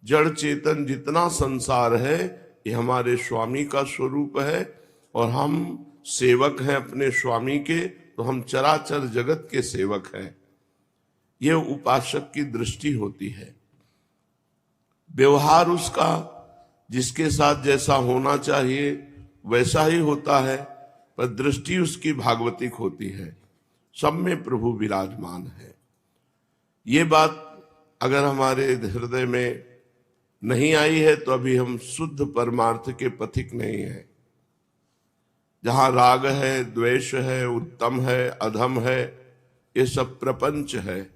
जड़ चेतन जितना संसार है ये हमारे स्वामी का स्वरूप है और हम सेवक हैं अपने स्वामी के, तो हम चराचर जगत के सेवक हैं। ये उपासक की दृष्टि होती है। व्यवहार उसका जिसके साथ जैसा होना चाहिए वैसा ही होता है, पर दृष्टि उसकी भागवतिक होती है। सब में प्रभु विराजमान है। ये बात अगर हमारे हृदय में नहीं आई है तो अभी हम शुद्ध परमार्थ के पथिक नहीं है। जहां राग है, द्वेष है, उत्तम है, अधम है, ये सब प्रपंच है।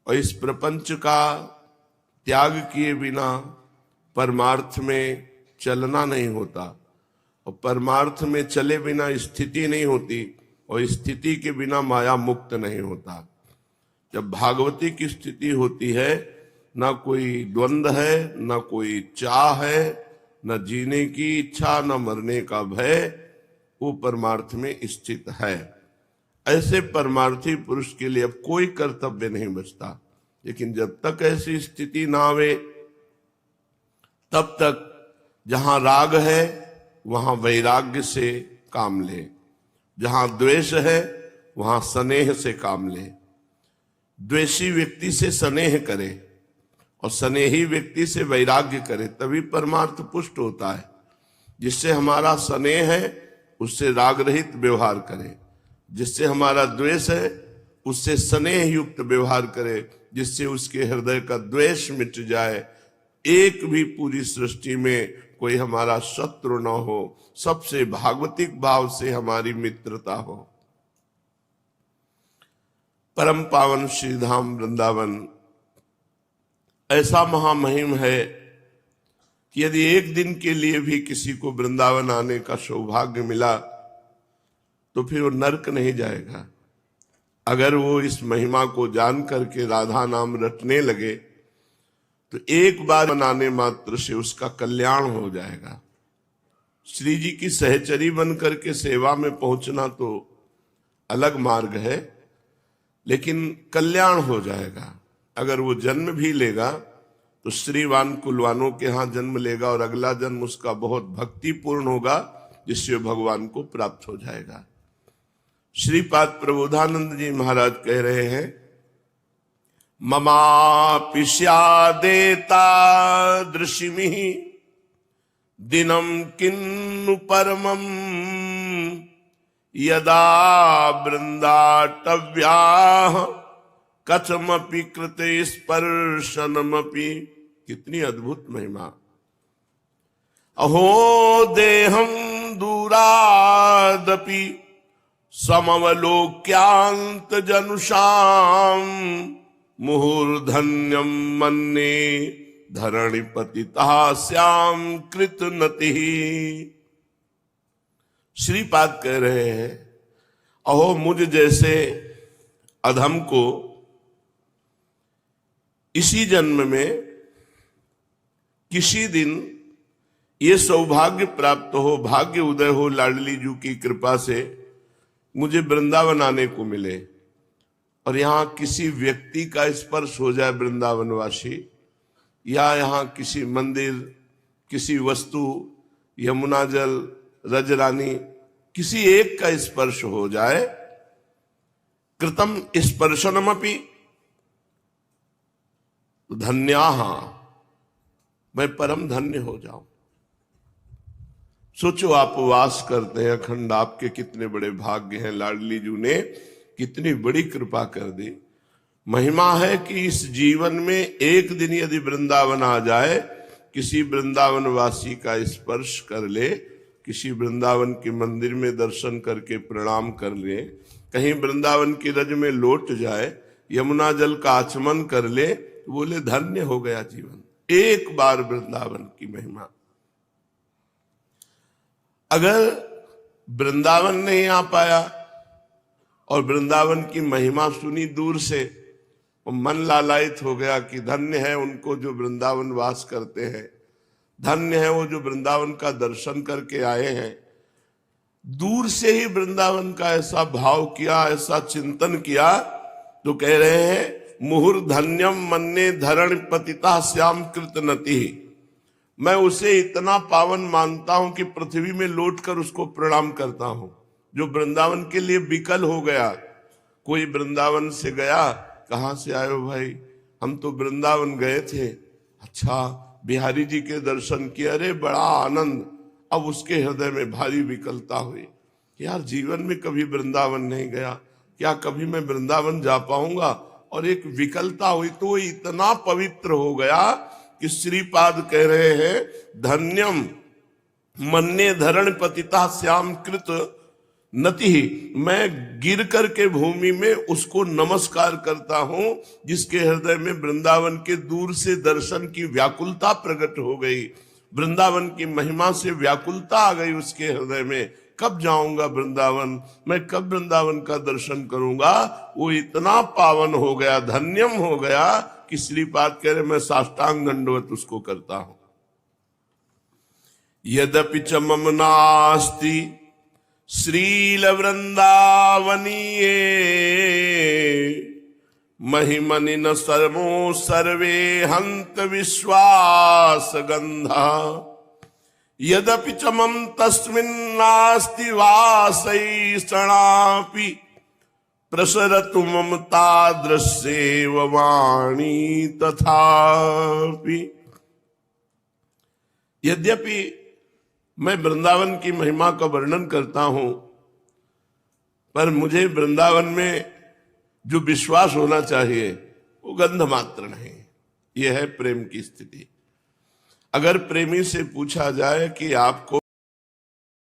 और इस प्रपंच का त्याग किए बिना परमार्थ में चलना नहीं होता, और परमार्थ में चले बिना स्थिति नहीं होती, और स्थिति के बिना माया मुक्त नहीं होता। जब भागवती की स्थिति होती है, ना कोई द्वंद्व है, ना कोई चाह है, न जीने की इच्छा, न मरने का भय, वो परमार्थ में स्थित है। ऐसे परमार्थी पुरुष के लिए अब कोई कर्तव्य नहीं बचता। लेकिन जब तक ऐसी स्थिति ना आवे तब तक जहां राग है वहां वैराग्य से काम ले, जहां द्वेष है वहां स्नेह से काम ले। द्वेषी व्यक्ति से स्नेह करे और स्नेही व्यक्ति से वैराग्य करे, तभी परमार्थ पुष्ट होता है। जिससे हमारा स्नेह है उससे राग रहित व्यवहार करे, जिससे हमारा द्वेष है उससे स्नेह युक्त व्यवहार करे, जिससे उसके हृदय का द्वेष मिट जाए। एक भी पूरी सृष्टि में कोई हमारा शत्रु न हो, सबसे भागवतिक भाव से हमारी मित्रता हो। परम पावन श्री धाम वृंदावन ऐसा महामहिम है कि यदि एक दिन के लिए भी किसी को वृंदावन आने का सौभाग्य मिला तो फिर वो नरक नहीं जाएगा। अगर वो इस महिमा को जान करके राधा नाम रटने लगे तो एक बार मनाने मात्र से उसका कल्याण हो जाएगा। श्री जी की सहचरी बन करके सेवा में पहुंचना तो अलग मार्ग है, लेकिन कल्याण हो जाएगा। अगर वो जन्म भी लेगा तो श्रीवान कुलवानों के यहाँ जन्म लेगा और अगला जन्म उसका बहुत भक्तिपूर्ण होगा, जिससे भगवान को प्राप्त हो जाएगा। श्रीपाद प्रबोधानंद जी महाराज कह रहे हैं, ममापि स्यादेता दृशिमि दिनम किन्नु परमं यदा वृंदाटव्याः कथमपि कृते स्पर्शनमपि। कितनी अद्भुत महिमा। अहो देहं दूरादपि समवलोक्यांत जनुषाम मुहुर्धन्यम मन्ये धरणिपतितः श्याम कृतनतिः। श्रीपाद कह रहे हैं, अहो मुझ जैसे अधम को इसी जन्म में किसी दिन ये सौभाग्य प्राप्त हो, भाग्य उदय हो, लाडली जू की कृपा से मुझे वृंदावन आने को मिले और यहाँ किसी व्यक्ति का स्पर्श हो जाए वृंदावनवासी, या यहाँ किसी मंदिर, किसी वस्तु, यमुना जल, रजरानी, किसी एक का स्पर्श हो जाए। कृतम स्पर्शनमपि धन्याः, मैं परम धन्य हो जाऊं। सोचो आप वास करते हैं अखंड, आपके कितने बड़े भाग्य हैं। लाडली जू ने कितनी बड़ी कृपा कर दी। महिमा है कि इस जीवन में एक दिन यदि वृंदावन आ जाए, किसी वृंदावन वासी का स्पर्श कर ले, किसी वृंदावन के मंदिर में दर्शन करके प्रणाम कर ले, कहीं वृंदावन की रज में लौट जाए, यमुना जल का आचमन कर ले, तो बोले धन्य हो गया जीवन। एक बार वृंदावन की महिमा। अगर वृंदावन नहीं आ पाया और वृंदावन की महिमा सुनी दूर से, और मन लालायित हो गया कि धन्य है उनको जो वृंदावन वास करते हैं, धन्य है वो जो वृंदावन का दर्शन करके आए हैं, दूर से ही वृंदावन का ऐसा भाव किया, ऐसा चिंतन किया, तो कह रहे हैं मुहुर्धन्यम मन्ये धरण पतिता श्याम कृतनति। मैं उसे इतना पावन मानता हूं कि पृथ्वी में लौटकर उसको प्रणाम करता हूं, जो वृंदावन के लिए विकल हो गया। कोई वृंदावन से गया, कहां से आए हो भाई? हम तो वृंदावन गए थे। अच्छा, बिहारी जी के दर्शन किए, अरे बड़ा आनंद। अब उसके हृदय में भारी विकलता हुई, यार जीवन में कभी वृंदावन नहीं गया, क्या कभी मैं वृंदावन जा पाऊंगा? और एक विकलता हुई तो वो इतना पवित्र हो गया कि श्रीपाद कह रहे हैं, धन्यम मन्ये धरण पतिता श्याम कृत नति। मैं गिर करके भूमि में उसको नमस्कार करता हूं जिसके हृदय में वृंदावन के दूर से दर्शन की व्याकुलता प्रकट हो गई, वृंदावन की महिमा से व्याकुलता आ गई उसके हृदय में। कब जाऊंगा वृंदावन, मैं कब वृंदावन का दर्शन करूंगा? वो इतना पावन हो गया, धन्यम हो गया कि श्रीपाद कह रहे मैं साष्टांग दंडवत उसको करता हूं। यद्यपि च मम नास्ति श्रील वृंदावनीये महिमनि न सर्वो सर्वे हंत विश्वास गंधा। यद्यपि च मम तस्मिन्नास्ति वासैषणापि प्रसरतु मम तादृशेव वाणी तथापि। यद्यपि मैं वृंदावन की महिमा का वर्णन करता हूं, पर मुझे वृंदावन में जो विश्वास होना चाहिए वो गंध मात्र नहीं। यह है प्रेम की स्थिति। अगर प्रेमी से पूछा जाए कि आपको